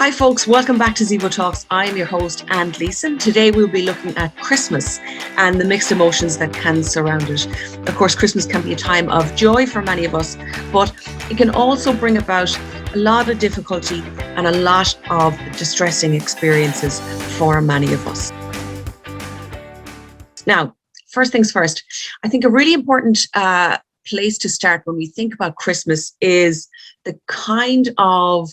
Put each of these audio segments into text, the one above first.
Hi folks, welcome back to Zevo Talks. I'm your host, Ann Gleeson. Today we'll be looking at Christmas and the mixed emotions that can surround it. Of course, Christmas can be a time of joy for many of us, but it can also bring about a lot of difficulty and a lot of distressing experiences for many of us. Now, first things first, I think a really important place to start when we think about Christmas is the kind of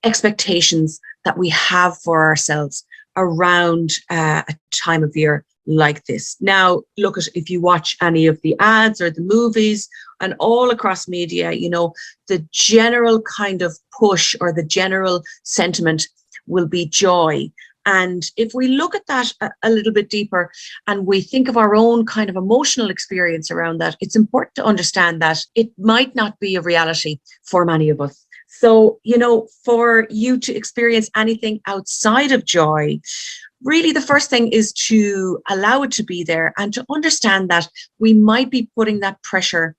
expectations that we have for ourselves around a time of year like this. Now, look at, if you watch any of the ads or the movies and all across media, you know, the general kind of push or the general sentiment will be joy. And if we look at that a little bit deeper and we think of our own kind of emotional experience around that, it's important to understand that it might not be a reality for many of us. So, you know, for you to experience anything outside of joy, really the first thing is to allow it to be there and to understand that we might be putting that pressure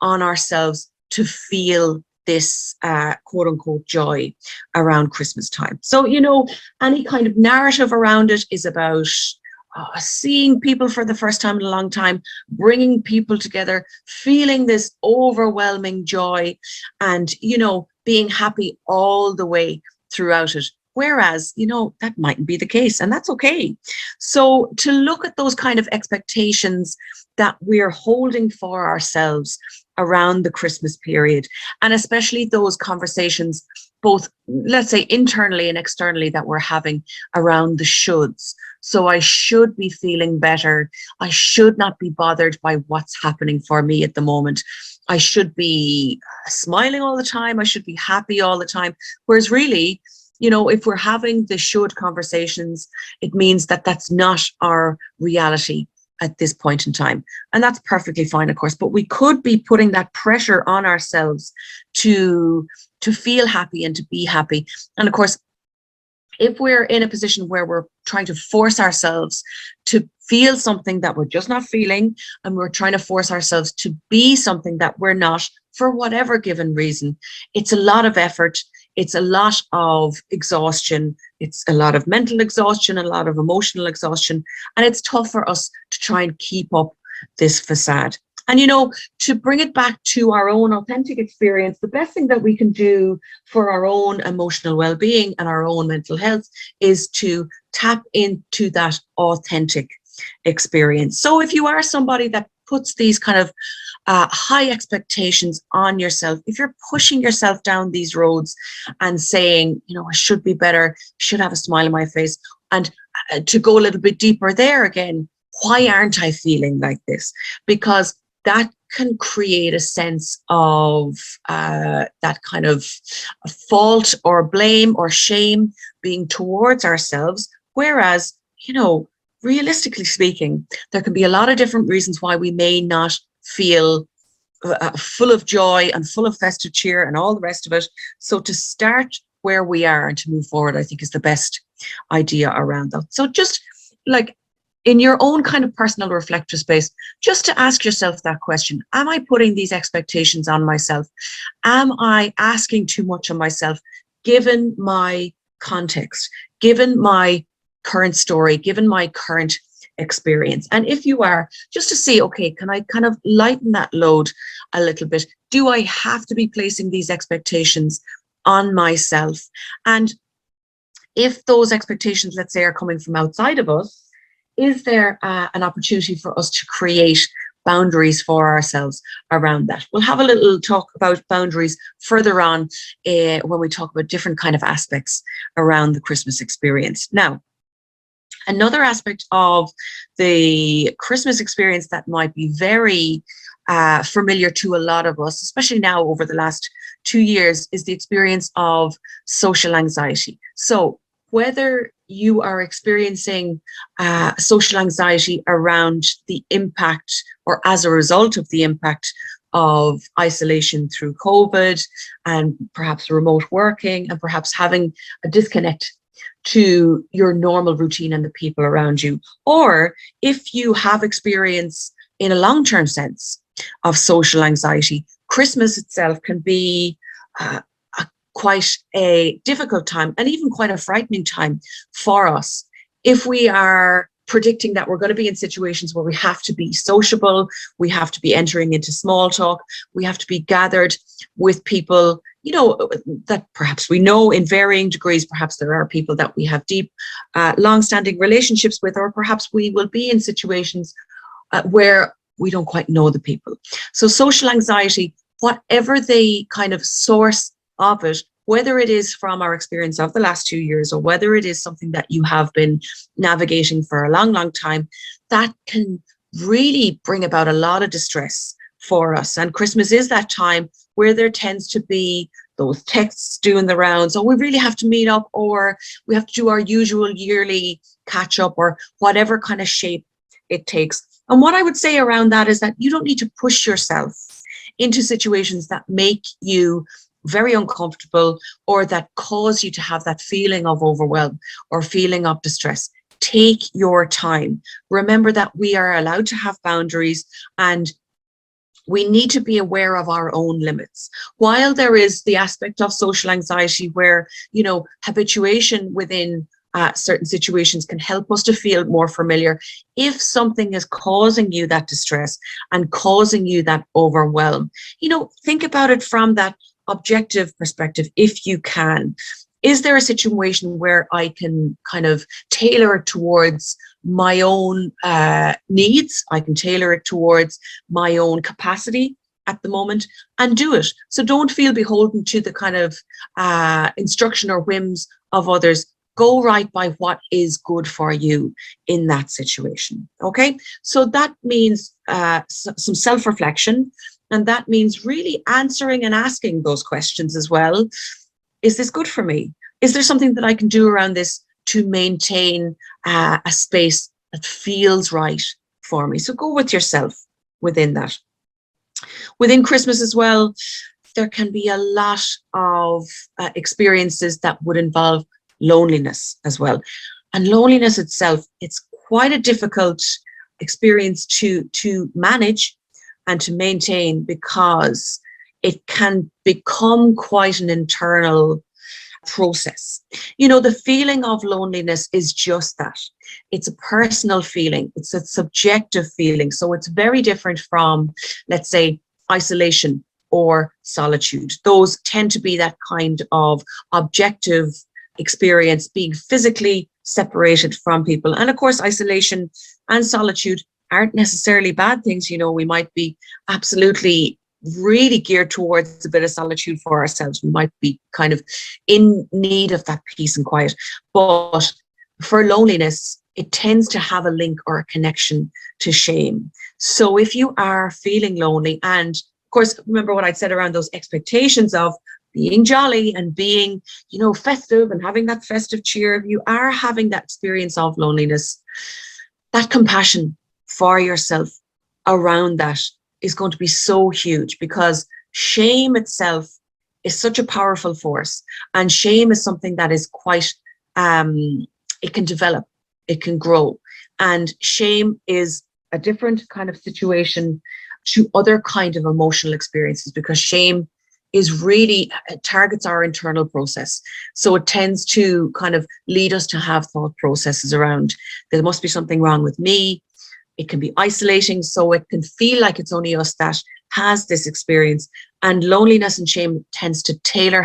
on ourselves to feel this quote unquote joy around Christmas time. So, you know, any kind of narrative around it is about seeing people for the first time in a long time, bringing people together, feeling this overwhelming joy and, you know, being happy all the way throughout it. Whereas, you know, that mightn't be the case, and that's okay. So to look at those kind of expectations that we're holding for ourselves around the Christmas period, and especially those conversations, both, let's say, internally and externally, that we're having around the shoulds. So I should be feeling better. I should not be bothered by what's happening for me at the moment. I should be smiling all the time. I should be happy all the time. Whereas really, you know, if we're having the should conversations, it means that that's not our reality at this point in time. And that's perfectly fine, of course, but we could be putting that pressure on ourselves to feel happy and to be happy. And of course, if we're in a position where we're trying to force ourselves to feel something that we're just not feeling, and we're trying to force ourselves to be something that we're not for whatever given reason, it's a lot of effort. It's a lot of exhaustion. It's a lot of mental exhaustion, a lot of emotional exhaustion. And it's tough for us to try and keep up this facade. And, you know, to bring it back to our own authentic experience, the best thing that we can do for our own emotional well-being and our own mental health is to tap into that authentic experience. So if you are somebody that puts these kind of high expectations on yourself, if you're pushing yourself down these roads and saying, you know, I should be better, should have a smile on my face, and to go a little bit deeper there again, why aren't I feeling like this? Because that can create a sense of that kind of fault or blame or shame being towards ourselves. Whereas, you know, realistically speaking, there can be a lot of different reasons why we may not feel full of joy and full of festive cheer and all the rest of it. So to start where we are and to move forward, I think, is the best idea around that. So just like in your own kind of personal reflective space, just to ask yourself that question: am I putting these expectations on myself? Am I asking too much of myself, given my context, given my current story, given my current experience? And if you are, just to see, okay, can I kind of lighten that load a little bit? Do I have to be placing these expectations on myself? And if those expectations, let's say, are coming from outside of us, is there an opportunity for us to create boundaries for ourselves around that? We'll have a little talk about boundaries further on when we talk about different kind of aspects around the Christmas experience. Now, another aspect of the Christmas experience that might be very familiar to a lot of us, especially now over the last 2 years, is the experience of social anxiety. So whether you are experiencing social anxiety around the impact or as a result of the impact of isolation through COVID and perhaps remote working and perhaps having a disconnect to your normal routine and the people around you, or if you have experience in a long-term sense of social anxiety, Christmas itself can be quite a difficult time and even quite a frightening time for us if we are predicting that we're going to be in situations where we have to be sociable, we have to be entering into small talk, we have to be gathered with people, that perhaps we know in varying degrees. Perhaps there are people that we have deep, long-standing relationships with, or perhaps we will be in situations where we don't quite know the people. So social anxiety, whatever the kind of source of it, whether it is from our experience of the last 2 years or whether it is something that you have been navigating for a long, long time, that can really bring about a lot of distress for us. And Christmas is that time where there tends to be those texts doing the rounds, or we really have to meet up, or we have to do our usual yearly catch up, or whatever kind of shape it takes. And what I would say around that is that you don't need to push yourself into situations that make you very uncomfortable or that cause you to have that feeling of overwhelm or feeling of distress. Take your time. Remember that we are allowed to have boundaries, and we need to be aware of our own limits. While there is the aspect of social anxiety where, habituation within certain situations can help us to feel more familiar, if something is causing you that distress and causing you that overwhelm, think about it from that objective perspective. If you can, is there a situation where I can kind of tailor it towards my own needs? I can tailor it towards my own capacity at the moment and do it. So don't feel beholden to the kind of instruction or whims of others. Go right by what is good for you in that situation. Okay, so that means some self-reflection. And that means really answering and asking those questions as well. Is this good for me? Is there something that I can do around this to maintain a space that feels right for me? So go with yourself within that. Within Christmas as well, there can be a lot of experiences that would involve loneliness as well. And loneliness itself, it's quite a difficult experience to manage and to maintain, because it can become quite an internal process. The feeling of loneliness is just that. It's a personal feeling. It's a subjective feeling. So it's very different from, let's say, isolation or solitude. Those tend to be that kind of objective experience, being physically separated from people. And of course, isolation and solitude aren't necessarily bad things. We might be absolutely really geared towards a bit of solitude for ourselves. We might be kind of in need of that peace and quiet. But for loneliness, it tends to have a link or a connection to shame. So if you are feeling lonely, and of course, remember what I'd said around those expectations of being jolly and being, festive and having that festive cheer, if you are having that experience of loneliness, that compassion for yourself around that is going to be so huge, because shame itself is such a powerful force, and shame is something that is quite, it can develop, it can grow, and shame is a different kind of situation to other kind of emotional experiences, because shame is really, it targets our internal process. So it tends to kind of lead us to have thought processes around, there must be something wrong with me. It can be isolating, so it can feel like it's only us that has this experience. And loneliness and shame tends to tailor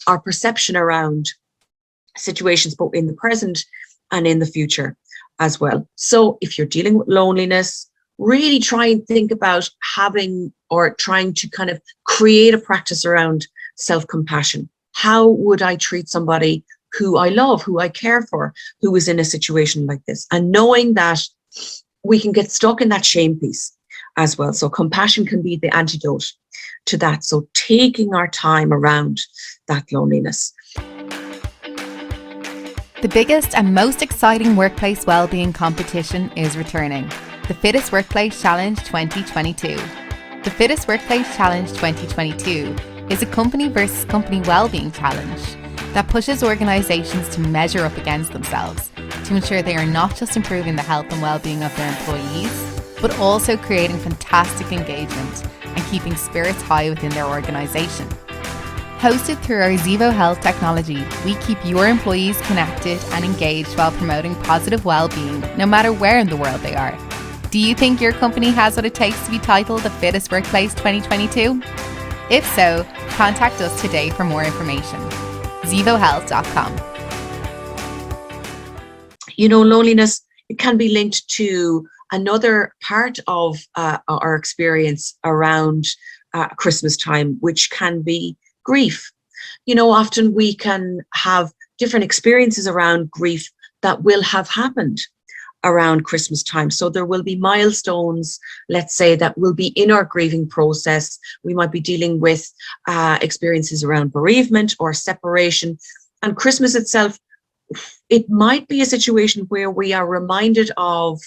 our perception around situations, both in the present and in the future as well. So if you're dealing with loneliness, really try and think about having, or trying to kind of create a practice around self-compassion. How would I treat somebody who I love, who I care for, who is in a situation like this? And knowing that we can get stuck in that shame piece as well. So compassion can be the antidote to that. So taking our time around that loneliness. The biggest and most exciting workplace wellbeing competition is returning. The Fittest Workplace Challenge 2022. The Fittest Workplace Challenge 2022 is a company versus company wellbeing challenge that pushes organisations to measure up against themselves to ensure they are not just improving the health and well-being of their employees, but also creating fantastic engagement and keeping spirits high within their organisation. Hosted through our Zevo Health technology, we keep your employees connected and engaged while promoting positive well-being, no matter where in the world they are. Do you think your company has what it takes to be titled the Fittest Workplace 2022? If so, contact us today for more information. ZevoHealth.com. You know, loneliness, it can be linked to another part of our experience around Christmas time, which can be grief. You know, often we can have different experiences around grief that will have happened around Christmas time. So there will be milestones, let's say, that will be in our grieving process. We might be dealing with experiences around bereavement or separation. And Christmas itself, it might be a situation where we are reminded of,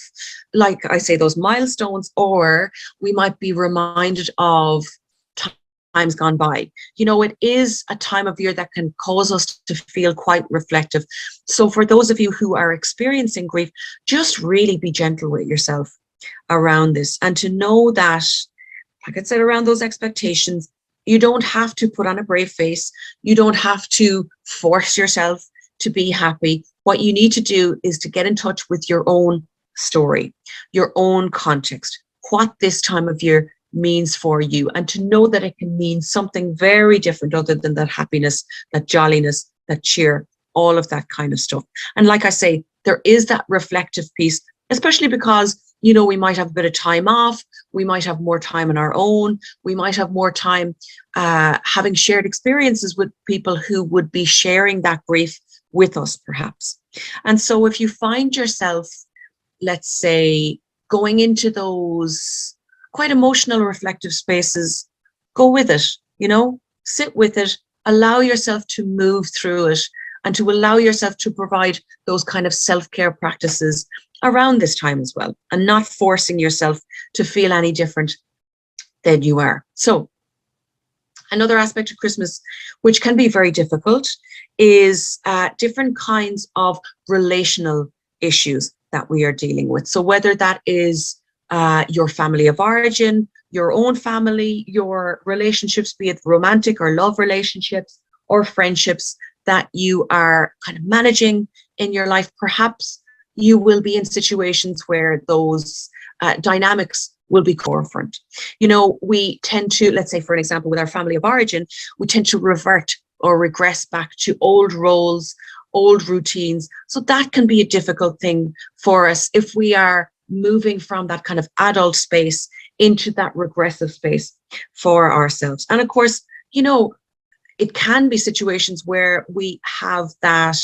like I say, those milestones, or we might be reminded of times gone by. You know, it is a time of year that can cause us to feel quite reflective. So for those of you who are experiencing grief, just really be gentle with yourself around this, and to know that, like I said, around those expectations, you don't have to put on a brave face. You don't have to force yourself to be happy. What you need to do is to get in touch with your own story, your own context, what this time of year means for you, and to know that it can mean something very different other than that happiness, that jolliness, that cheer, all of that kind of stuff. And like I say, there is that reflective piece, especially because, you know, we might have a bit of time off, we might have more time on our own, we might have more time having shared experiences with people who would be sharing that grief with us, perhaps. And so if you find yourself, let's say, going into those quite emotional, reflective spaces, go with it, you know, sit with it, allow yourself to move through it, and to allow yourself to provide those kind of self-care practices around this time as well, and not forcing yourself to feel any different than you are. So another aspect of Christmas, which can be very difficult, is different kinds of relational issues that we are dealing with. So whether that is your family of origin, your own family, your relationships, be it romantic or love relationships or friendships that you are kind of managing in your life, perhaps you will be in situations where those dynamics will be forefront. You know, we tend to, let's say, for an example, with our family of origin, we tend to revert or regress back to old roles, old routines. So that can be a difficult thing for us if we are moving from that kind of adult space into that regressive space for ourselves. And of course, you know, it can be situations where we have that,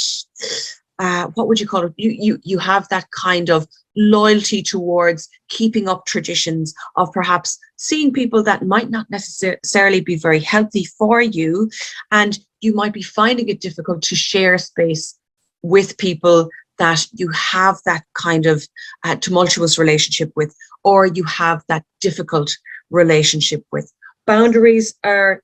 what would you call it? You have that kind of loyalty towards keeping up traditions of perhaps seeing people that might not necessarily be very healthy for you. And you might be finding it difficult to share space with people that you have that kind of tumultuous relationship with, or you have that difficult relationship with. Boundaries are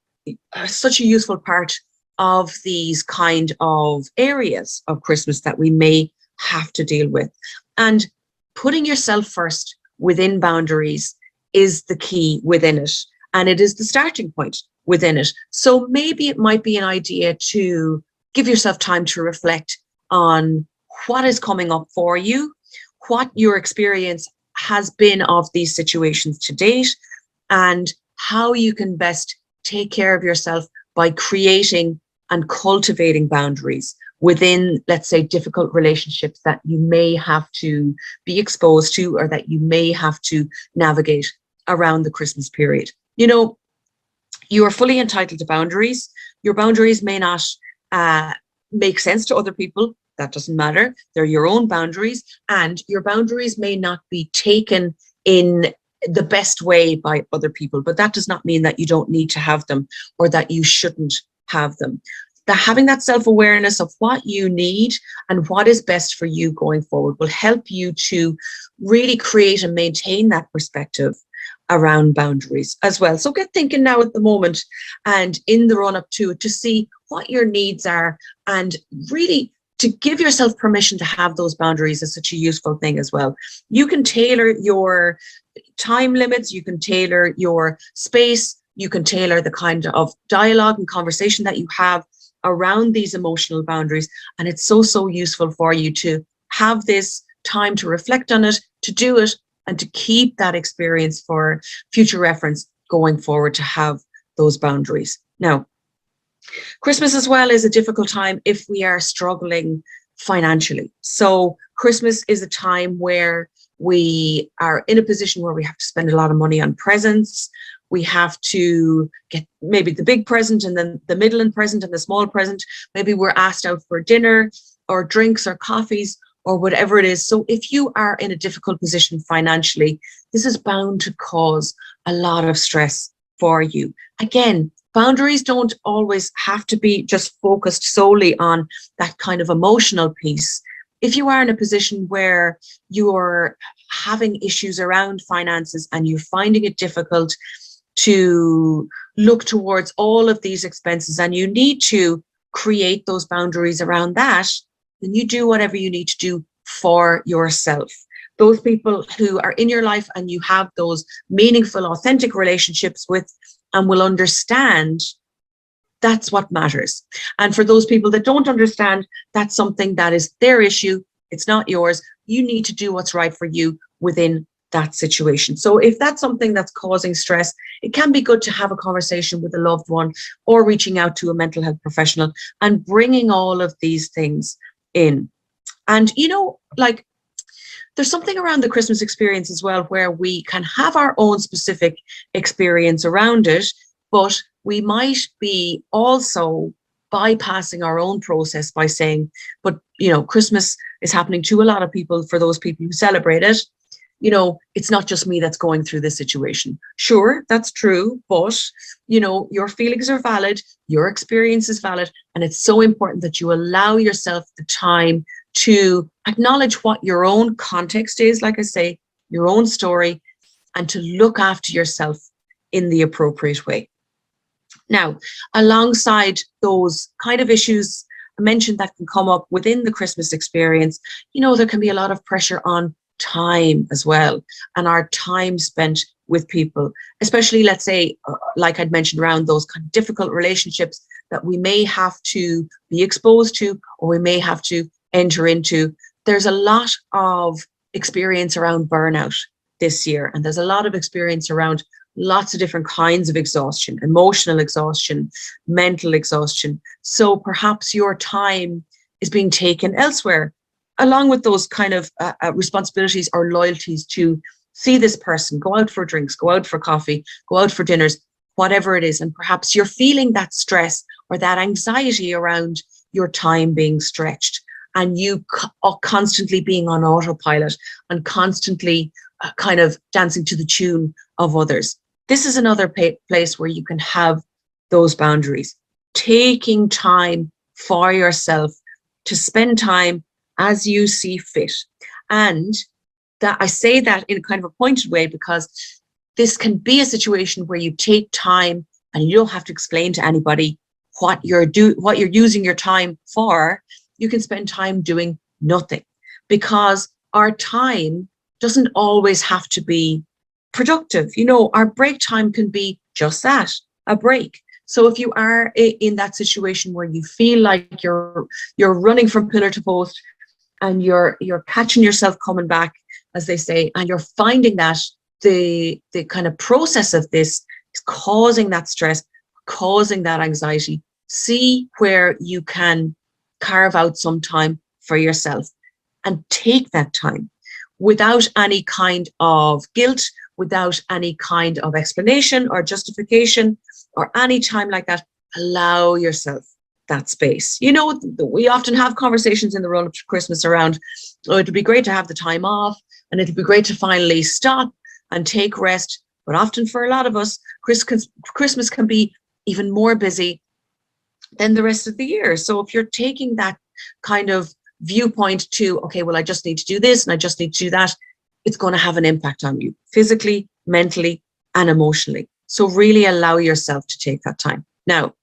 such a useful part of these kind of areas of Christmas that we may have to deal with. And putting yourself first within boundaries is the key within it, and it is the starting point within it. So maybe it might be an idea to give yourself time to reflect on what is coming up for you, what your experience has been of these situations to date, and how you can best take care of yourself by creating and cultivating boundaries within, let's say, difficult relationships that you may have to be exposed to, or that you may have to navigate around the Christmas period. You know, you are fully entitled to boundaries. Your boundaries may not make sense to other people. That doesn't matter. They're your own boundaries, and your boundaries may not be taken in the best way by other people, but that does not mean that you don't need to have them or that you shouldn't have them. Having that self-awareness of what you need and what is best for you going forward will help you to really create and maintain that perspective around boundaries as well. So get thinking now at the moment and in the run-up to it to see what your needs are, and really to give yourself permission to have those boundaries is such a useful thing as well. You can tailor your time limits, you can tailor your space, you can tailor the kind of dialogue and conversation that you have around these emotional boundaries. And it's so, so useful for you to have this time to reflect on it, to do it, and to keep that experience for future reference going forward, to have those boundaries. Now, Christmas as well is a difficult time if we are struggling financially. So Christmas is a time where we are in a position where we have to spend a lot of money on presents. We have to get maybe the big present and then the middle present and the small present. Maybe we're asked out for dinner or drinks or coffees or whatever it is. So if you are in a difficult position financially, this is bound to cause a lot of stress for you. Again, boundaries don't always have to be just focused solely on that kind of emotional piece. If you are in a position where you're having issues around finances and you're finding it difficult to look towards all of these expenses and you need to create those boundaries around that, then you do whatever you need to do for yourself. Those people who are in your life and you have those meaningful, authentic relationships with and will understand, that's what matters. And for those people that don't understand, that's something that is their issue. It's not yours. You need to do what's right for you within that situation. So if that's something that's causing stress, it can be good to have a conversation with a loved one or reaching out to a mental health professional and bringing all of these things in. And, you know, like, there's something around the Christmas experience as well where we can have our own specific experience around it, but we might be also bypassing our own process by saying, but, you know, Christmas is happening to a lot of people. For those people who celebrate it, you know, it's not just me that's going through this situation. Sure, that's true, but, you know, your feelings are valid, your experience is valid, and it's so important that you allow yourself the time to acknowledge what your own context is, like I say, your own story, and to look after yourself in the appropriate way. Now, alongside those kind of issues I mentioned that can come up within the Christmas experience, you know, there can be a lot of pressure on time as well, and our time spent with people, especially, let's say, like I'd mentioned, around those kind of difficult relationships that we may have to be exposed to or we may have to enter into. There's a lot of experience around burnout this year, and there's a lot of experience around lots of different kinds of exhaustion, emotional exhaustion, mental exhaustion. So perhaps your time is being taken elsewhere, along with those kind of responsibilities or loyalties to see this person, go out for drinks, go out for coffee, go out for dinners, whatever it is. And perhaps you're feeling that stress or that anxiety around your time being stretched, and you are constantly being on autopilot and constantly kind of dancing to the tune of others. This is another place where you can have those boundaries, taking time for yourself to spend time as you see fit. And that I say that in kind of a pointed way, because this can be a situation where you take time and you don't have to explain to anybody what you're using your time for. You can spend time doing nothing, because our time doesn't always have to be productive. You know, our break time can be just that, a break. So if you are in that situation where you feel like you're running from pillar to post and you're catching yourself coming back, as they say, and you're finding that the kind of process of this is causing that stress, causing that anxiety, see where you can carve out some time for yourself and take that time without any kind of guilt, without any kind of explanation or justification or any time like that. Allow yourself that space. You know, we often have conversations in the run up to Christmas around, oh, it'd be great to have the time off and it'd be great to finally stop and take rest. But often for a lot of us, Christmas can be even more busy than the rest of the year. So if you're taking that kind of viewpoint to, okay, well, I just need to do this and I just need to do that, it's going to have an impact on you physically, mentally, and emotionally. So really allow yourself to take that time. Now,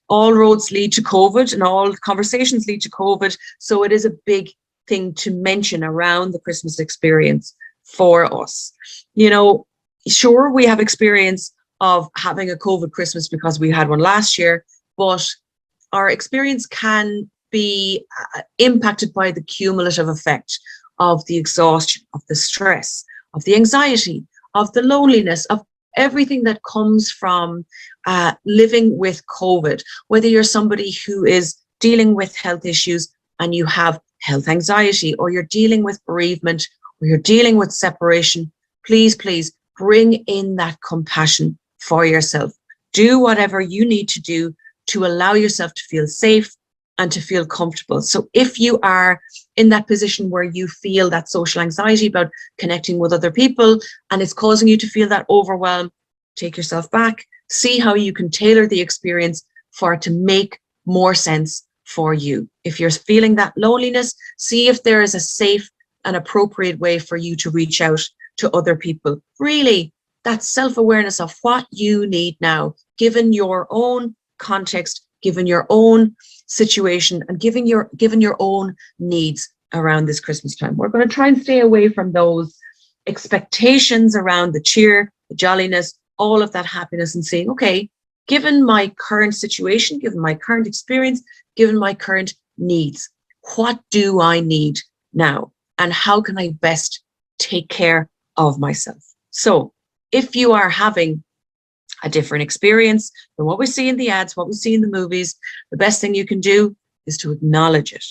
all roads lead to COVID and all conversations lead to COVID. So it is a big thing to mention around the Christmas experience for us. You know, sure, we have experience of having a COVID Christmas because we had one last year, but our experience can be impacted by the cumulative effect of the exhaustion, of the stress, of the anxiety, of the loneliness, of everything that comes from living with COVID, whether you're somebody who is dealing with health issues and you have health anxiety, or you're dealing with bereavement, or you're dealing with separation. Please, please bring in that compassion for yourself. Do whatever you need to do to allow yourself to feel safe and to feel comfortable. So if you are in that position where you feel that social anxiety about connecting with other people and it's causing you to feel that overwhelm, take yourself back, see how you can tailor the experience for it to make more sense for you. If you're feeling that loneliness, see if there is a safe and appropriate way for you to reach out to other people. Really, that self-awareness of what you need now, given your own context, given your own situation, and given your own needs around this Christmas time. We're going to try and stay away from those expectations around the cheer, the jolliness, all of that happiness, and saying, okay, given my current situation, given my current experience, given my current needs, what do I need now? And how can I best take care of myself? So if you are having a different experience than what we see in the ads, what we see in the movies, the best thing you can do is to acknowledge it.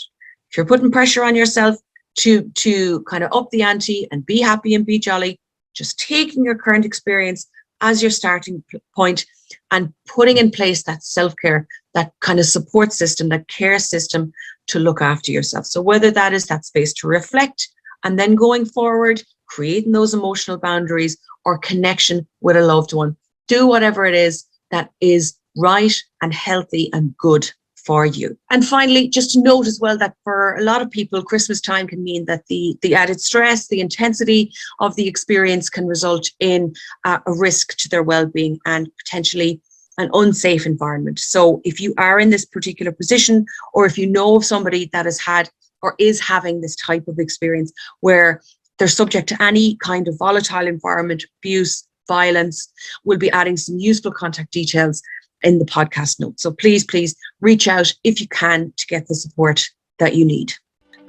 If you're putting pressure on yourself to kind of up the ante and be happy and be jolly, just taking your current experience as your starting point and putting in place that self-care, that kind of support system, that care system to look after yourself. So whether that is that space to reflect and then going forward, creating those emotional boundaries or connection with a loved one, do whatever it is that is right and healthy and good for you. And finally, just to note as well that for a lot of people, Christmas time can mean that the added stress, the intensity of the experience can result in a risk to their well-being and potentially an unsafe environment. So if you are in this particular position, or if you know of somebody that has had or is having this type of experience where they're subject to any kind of volatile environment, abuse, violence, we'll be adding some useful contact details in the podcast notes. So please, please reach out if you can to get the support that you need.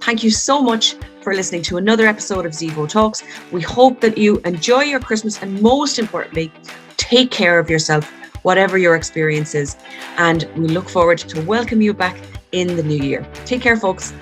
Thank you so much for listening to another episode of Zevo Talks. We hope that you enjoy your Christmas and most importantly, take care of yourself, whatever your experience is. And we look forward to welcome you back in the new year. Take care, folks.